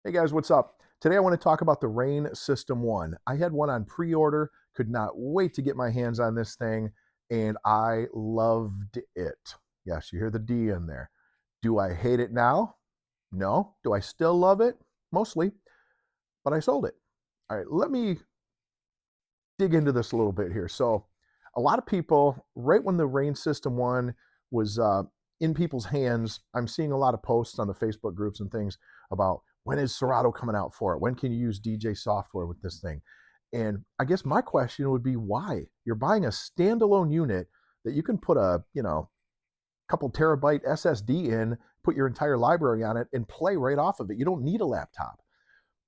Hey guys, what's up? Today I want to talk about the Rane System One. I had one on pre-order, could not wait to get my hands on this thing, and I loved it. Yes, you hear the D in there. Do I hate it now? No. Do I still love it? Mostly, but I sold it. All right, let me dig into this a little bit here. So, a lot of people, right when the Rane System One was in people's hands, I'm seeing a lot of posts on the Facebook groups and things about when is Serato coming out for it? When can you use DJ software with this thing? And I guess my question would be why? You're buying a standalone unit that you can put a, couple terabyte SSD in, put your entire library on it, and play right off of it. You don't need a laptop.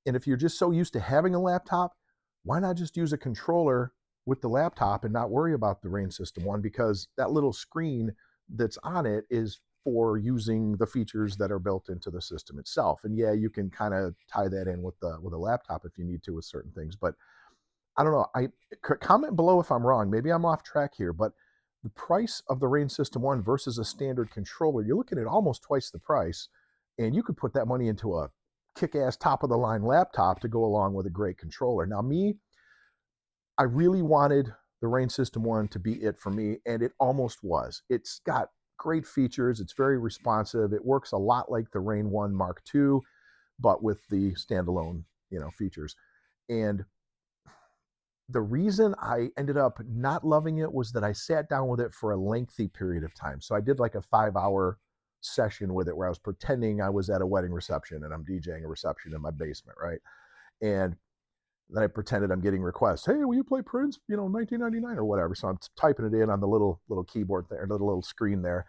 And if you're just so used to having a laptop, why not just use a controller with the laptop and not worry about the Rane System One? Because that little screen that's on it is for using the features that are built into the system itself. And yeah, you can kind of tie that in with a laptop if you need to with certain things. But I don't know. Comment below if I'm wrong. Maybe I'm off track here, but the price of the Rane System One versus a standard controller, you're looking at almost twice the price, and you could put that money into a kick-ass top-of-the-line laptop to go along with a great controller. Now, I really wanted the Rane System One to be it for me, and it almost was. It's got great features. It's very responsive. It works a lot like the Rane One Mark II, but with the standalone, features. And the reason I ended up not loving it was that I sat down with it for a lengthy period of time. So I did like a 5-hour session with it where I was pretending I was at a wedding reception and I'm DJing a reception in my basement, right? And then I pretended I'm getting requests. Hey, will you play Prince? 1999 or whatever. So I'm typing it in on the little keyboard there, the little screen there,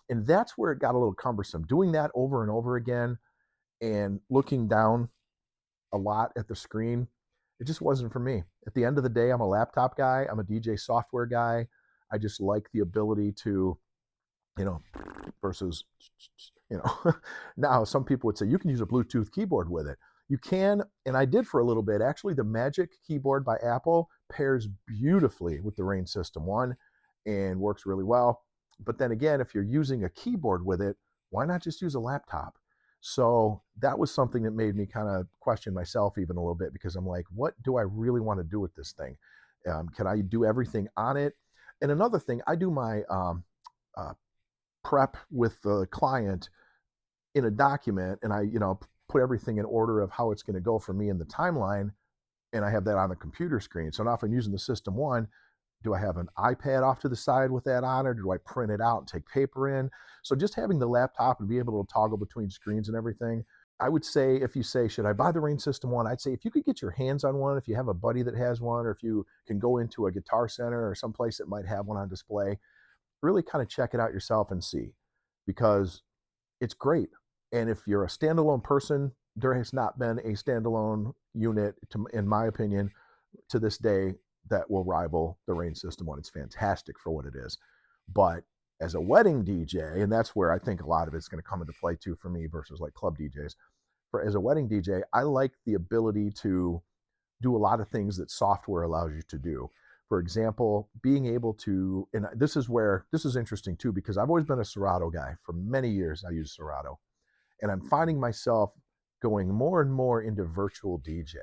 and that's where it got a little cumbersome. Doing that over and over again, and looking down a lot at the screen, it just wasn't for me. At the end of the day, I'm a laptop guy. I'm a DJ software guy. I just like the ability to, versus, now some people would say you can use a Bluetooth keyboard with it. You can, and I did for a little bit. Actually, the Magic keyboard by Apple pairs beautifully with the Rane System One and works really well. But then again, if you're using a keyboard with it, why not just use a laptop? So that was something that made me kind of question myself even a little bit, because I'm like, what do I really want to do with this thing? Can I do everything on it? And another thing, I do my uh, prep with the client in a document, and I, put everything in order of how it's going to go for me in the timeline, and I have that on the computer screen. So now if I'm using the System One, do I have an iPad off to the side with that on, or do I print it out and take paper in? So just having the laptop and be able to toggle between screens and everything, I would say, if you say, should I buy the Rane System One? I'd say if you could get your hands on one, if you have a buddy that has one, or if you can go into a Guitar Center or someplace that might have one on display, really kind of check it out yourself and see, because it's great. And if you're a standalone person, there has not been a standalone unit, in my opinion, to this day that will rival the Rane System One. It's fantastic for what it is. But as a wedding DJ, and that's where I think a lot of it's going to come into play too for me versus like club DJs. As a wedding DJ, I like the ability to do a lot of things that software allows you to do. For example, being able to, and this is interesting too, because I've always been a Serato guy. For many years, I use Serato. And I'm finding myself going more and more into virtual DJ.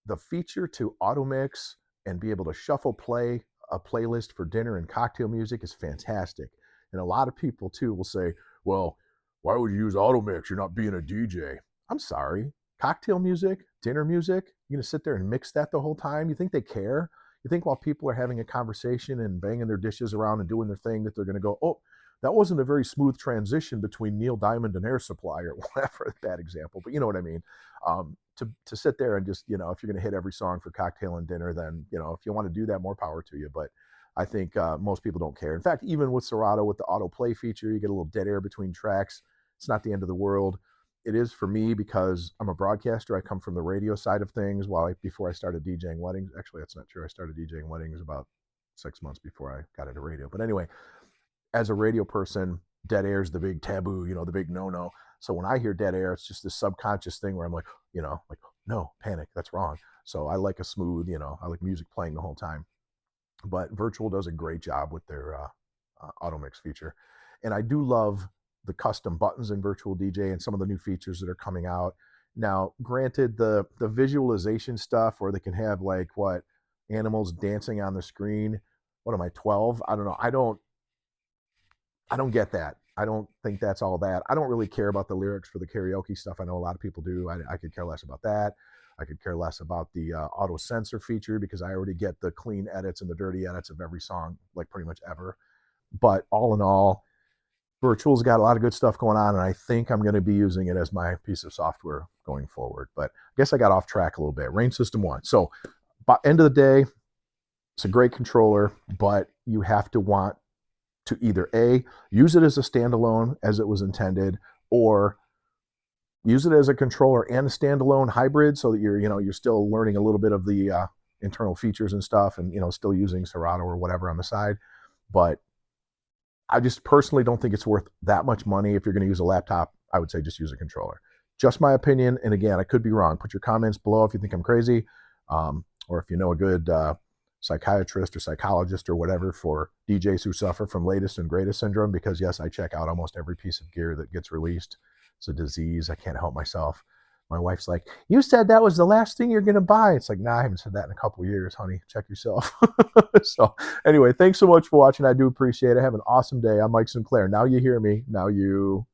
The feature to auto mix and be able to shuffle play a playlist for dinner and cocktail music is fantastic. And a lot of people too will say, well, why would you use auto mix? You're not being a DJ. I'm sorry. Cocktail music, dinner music, you're going to sit there and mix that the whole time? You think they care? You think while people are having a conversation and banging their dishes around and doing their thing that they're going to go, oh, that wasn't a very smooth transition between Neil Diamond and Air Supply, or whatever, bad example, but you know what I mean? To sit there and just, if you're going to hit every song for cocktail and dinner, then, if you want to do that, more power to you. But I think most people don't care. In fact, even with Serato, with the autoplay feature, you get a little dead air between tracks. It's not the end of the world. It is for me because I'm a broadcaster. I come from the radio side of things. Before I started DJing weddings, actually, that's not true. I started DJing weddings about 6 months before I got into radio. But anyway, as a radio person, dead air is the big taboo, the big no-no. So when I hear dead air, it's just this subconscious thing where I'm like, no, panic, that's wrong. So I like a smooth, I like music playing the whole time. But Virtual does a great job with their auto mix feature. And I do love the custom buttons in Virtual DJ and some of the new features that are coming out. Now, granted, the visualization stuff where they can have like what animals dancing on the screen. What am I, 12? I don't know. I don't get that. I don't think that's all that. I don't really care about the lyrics for the karaoke stuff. I know a lot of people do. I could care less about that. I could care less about the auto censor feature because I already get the clean edits and the dirty edits of every song, like pretty much ever. But all in all, Virtual's got a lot of good stuff going on, and I think I'm going to be using it as my piece of software going forward. But I guess I got off track a little bit. Rane System One. So, by end of the day, it's a great controller, but you have to want to either A, use it as a standalone as it was intended, or use it as a controller and a standalone hybrid so that you're still learning a little bit of the internal features and stuff, and still using Serato or whatever on the side. But I just personally don't think it's worth that much money. If you're going to use a laptop, I would say just use a controller. Just my opinion. And again, I could be wrong. Put your comments below if you think I'm crazy, or if you know a good psychiatrist or psychologist or whatever for DJs who suffer from latest and greatest syndrome. Because yes, I check out almost every piece of gear that gets released. It's a disease. I can't help myself. My wife's like, "You said that was the last thing you're going to buy." It's like, nah, I haven't said that in a couple of years, honey. Check yourself. So anyway, thanks so much for watching. I do appreciate it. Have an awesome day. I'm Mike Sinclair. Now you hear me. Now you